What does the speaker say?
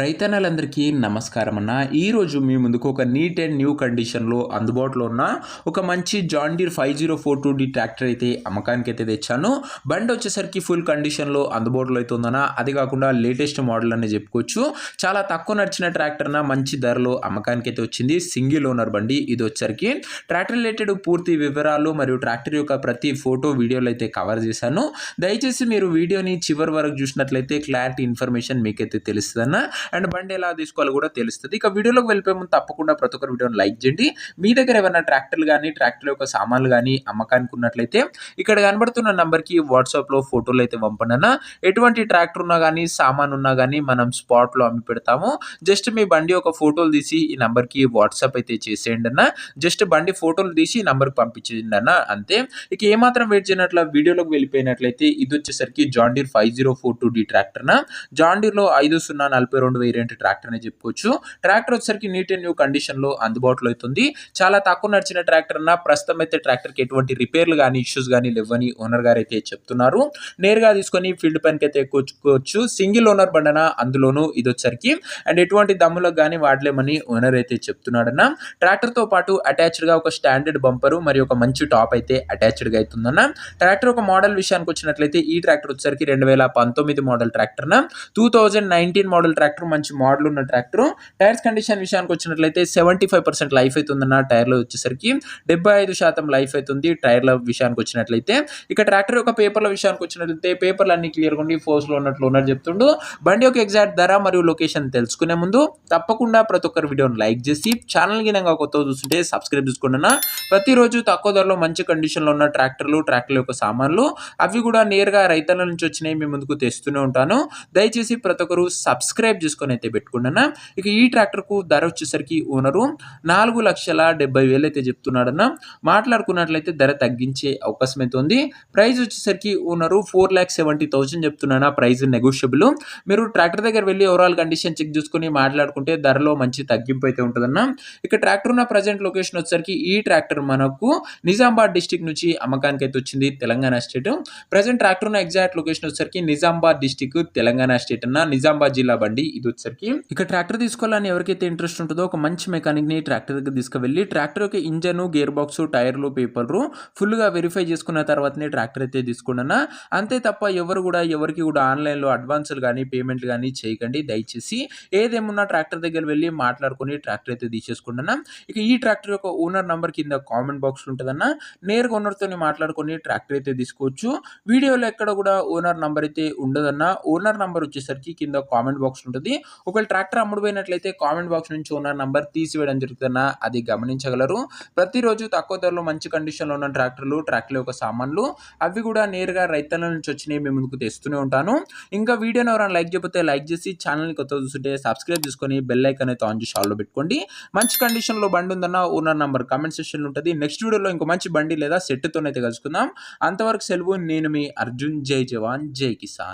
రైతన్నలందరికీ నమస్కారం అన్న. ఈరోజు మీ ముందుకు ఒక నీట్ అండ్ న్యూ కండిషన్‌లో అందుబాటులో ఉన్న ఒక మంచి జాన్ డీర్ 5042D ట్రాక్టర్ అయితే అమ్మకానికైతే తెచ్చాను. బండొచ్చేసరికి ఫుల్ కండిషన్‌లో అందుబాటులో అయితే ఉందన్న. అది కాకుండా లేటెస్ట్ మోడల్ అనే చెప్పుకోవచ్చు. చాలా తక్కువ నడిచిన ట్రాక్టర్ అన్న, మంచి ధరలో అమ్మకానికైతే వచ్చింది. సింగిల్ ఓనర్ బండి ఇదొచ్చేసరికి. ట్రాక్టర్ రిలేటెడ్ పూర్తి వివరాలు మరియు ట్రాక్టర్ యొక్క ప్రతి ఫోటో వీడియోలో అయితే కవర్ చేశాను. దయచేసి మీరు వీడియోని చివరి వరకు చూసినట్లయితే క్లారిటీ ఇన్ఫర్మేషన్ మీకైతే తెలుస్తదన్న. అండ్ బండి ఎలా తీసుకోవాలో కూడా తెలుస్తుంది. ఇక వీడియోలోకి వెళ్ళిపోయే ముందు తప్పకుండా ప్రతి ఒక్కరు వీడియోని లైక్ చేయండి. మీ దగ్గర ఏమైనా ట్రాక్టర్లు కానీ ట్రాక్టర్ యొక్క సామాన్లు కానీ అమ్మకానికి ఉన్నట్లయితే ఇక్కడ కనబడుతున్న నంబర్కి వాట్సాప్లో ఫోటోలు అయితే పంపండి అన్న. ఎటువంటి ట్రాక్టర్ ఉన్నా కానీ సామాన్ ఉన్నా కానీ మనం స్పాట్లో అమ్మి పెడతాము. జస్ట్ మీ బండి ఒక ఫోటోలు తీసి ఈ నంబర్కి వాట్సాప్ అయితే చేసేయండి అన్న. జస్ట్ బండి ఫోటోలు తీసి ఈ నంబర్కి పంపించేయండి అన్న, అంతే. ఇక ఏమాత్రం వెయిట్ చేయనట్ల వీడియోలోకి వెళ్ళిపోయినట్లయితే ఇది వచ్చేసరికి జాన్ డీర్ 5042D ట్రాక్టర్ న. జాన్ డీర్లో 5042 వేరియంట్ ట్రాక్టర్ అని చెప్పుకోవచ్చు. ట్రాక్టర్ వచ్చేసరికి నీట్ అండ్ న్యూ కండిషన్ లో అందుబాటులో అవుతుంది. చాలా తక్కువ నడిచిన ట్రాక్టర్ అన్న. ప్రస్తుతం అయితే ట్రాక్టర్ కి ఎటువంటి రిపేర్లు కానీ ఇష్యూస్ కానీ లేవని ఓనర్ గారు అయితే చెప్తున్నారు. నేరుగా తీసుకొని ఫీల్డ్ పైనకి అయితే ఎక్కువచ్చు. సింగిల్ ఓనర్ బండన, అందులోనూ ఇది వచ్చరికి అండ్ ఎటువంటి దమ్ములకు కానీ వాడలేమని ఓనర్ అయితే చెప్తున్నాడన్న. ట్రాక్టర్ తో పాటు అటాచ్డ్ గా ఒక స్టాండర్డ్ బంపరు మరియు ఒక మంచి టాప్ అయితే అటాచ్డ్ గా అవుతుందన్న. ట్రాక్టర్ ఒక మోడల్ విషయానికి వచ్చినట్లయితే ఈ ట్రాక్టర్ వచ్చరికి 2019 మోడల్ ట్రాక్టర్ న. 2019 మోడల్ ట్రాక్టర్, మంచి మోడల్ ఉన్న ట్రాక్టర్. టైర్స్ కండిషన్ విషయానికి వచ్చినట్లయితే 75% లైఫ్ అవుతుందన్న. టైర్లో వచ్చేసరికి 75% లైఫ్ అవుతుంది టైర్ల విషయానికి వచ్చినట్లయితే. ఇక ట్రాక్టర్ యొక్క పేపర్ల విషయానికి వచ్చినట్లయితే పేపర్లు అన్ని క్లియర్గా ఉండి ఫోర్స్లో ఉన్నట్లు ఓనర్ చెప్తుండు. బండి యొక్క ఎగ్జాక్ట్ ధర మరియు లొకేషన్ తెలుసుకునే ముందు తప్పకుండా ప్రతి ఒక్కరు వీడియోని లైక్ చేసి ఛానల్ గినంగా కొత్తగా చూస్తుంటే సబ్స్క్రైబ్ చేసుకోండి అన్న. ప్రతిరోజు తక్కువ ధరలో మంచి కండిషన్లో ఉన్న ట్రాక్టర్ల యొక్క సామాన్లు అవి కూడా నేరుగా రైతుల నుంచి వచ్చినాయి మీ ముందుకు తెస్తూనే ఉంటాను. దయచేసి ప్రతి ఒక్కరు సబ్స్క్రైబ్ చేసుకొని అయితే పెట్టుకున్నా. ఇక ఈ ట్రాక్టర్ కు ధర వచ్చేసరికి ఓనరు 4,70,000 అయితే చెప్తున్నాడన్న. మాట్లాడుకున్నట్లయితే ధర తగ్గించే అవకాశం అయితే ఉంది. ప్రైస్ వచ్చేసరికి ఓనరు 4,70,000 చెప్తున్నా. Price negotiable. మీరు ట్రాక్టర్ దగ్గర వెళ్ళి ఓవరాల్ కండిషన్ చెక్ చేసుకుని మాట్లాడుకుంటే ధరలో మంచి తగ్గింపు అయితే ఉంటుందన్న. ఇక ట్రాక్టర్ ఉన్న ప్రజెంట్ లొకేషన్ వచ్చేసరికి ఈ ట్రాక్టర్ మనకు నిజామాబాద్ డిస్టిక్ నుంచి అమ్మకానికి అయితే వచ్చింది, తెలంగాణ స్టేట్. ప్రజెంట్ ట్రాక్టర్ ఉన్న ఎగ్జాక్ట్ లొకేషన్ వచ్చేసరికి నిజామాబాద్ డిస్టిక్, తెలంగాణ స్టేట్ అన్న. నిజామాబాద్ జిల్లా బండి ఇది వచ్చరికి. ఇక ట్రాక్టర్ తీసుకోవాలని ఎవరికైతే ఇంట్రెస్ట్ ఉంటుందో ఒక మంచి మెకానిక్ ని ట్రాక్టర్ దగ్గర తీసుకువెళ్ళి ట్రాక్టర్ యొక్క ఇంజన్, గేర్ బాక్స్, టైర్లు, పేపర్లు ఫుల్ గా వెరిఫై చేసుకున్న తర్వాతనే ట్రాక్టర్ అయితే తీసుకున్నా. అంతే తప్ప ఎవరికి కూడా ఆన్లైన్ లో అడ్వాన్సులు కానీ పేమెంట్లు కానీ చేయకండి దయచేసి. ఏదేమున్నా ట్రాక్టర్ దగ్గర వెళ్ళి మాట్లాడుకుని ట్రాక్టర్ అయితే తీసేసుకున్నా. ఇక ఈ ట్రాక్టర్ యొక్క ఓనర్ నంబర్ కింద కామెంట్ బాక్స్ ఉంటుందన్న. నేరుగా ఓనర్ తోని మాట్లాడుకుని ట్రాక్టర్ అయితే తీసుకోవచ్చు. వీడియోలో ఎక్కడ కూడా ఓనర్ నంబర్ అయితే ఉండదన్న. ఓనర్ నంబర్ వచ్చేసరికి కింద కామెంట్ బాక్స్ ఉంటుంది. ఒకవేళ ట్రాక్టర్ అమ్ముడుపోయినట్లయితే కామెంట్ బాక్స్ నుంచి ఓనర్ నంబర్ తీసివేయడం జరుగుతుందన్న, అది గమనించగలరు. ప్రతిరోజు తక్కువ ధరలో మంచి కండిషన్లో ఉన్న ట్రాక్టర్ యొక్క సామాన్లు అవి కూడా నేరుగా రైతుల నుంచి వచ్చినాయి మీ ముందుకు తెస్తూనే ఉంటాను. ఇంకా వీడియోని ఎవరైనా లైక్ చేయకపోతే లైక్ చేసి ఛానల్ని కొత్తగా చూస్తుంటే సబ్స్క్రైబ్ చేసుకొని బెల్ ఐకాన్ అయితే ఆన్ చేసి ఆల్లో పెట్టుకోండి. మంచి కండిషన్లో బండి ఉందన్న ఓనర్ నంబర్ కామెంట్ సెక్షన్లో ఉంటుంది. నెక్స్ట్ వీడియోలో ఇంకో మంచి బండి లేదా సెట్తోనైతే కలుసుకుందాం. అంతవరకు సెలవు. నేను మీ అర్జున్. జై జవాన్ జై కిసాన్.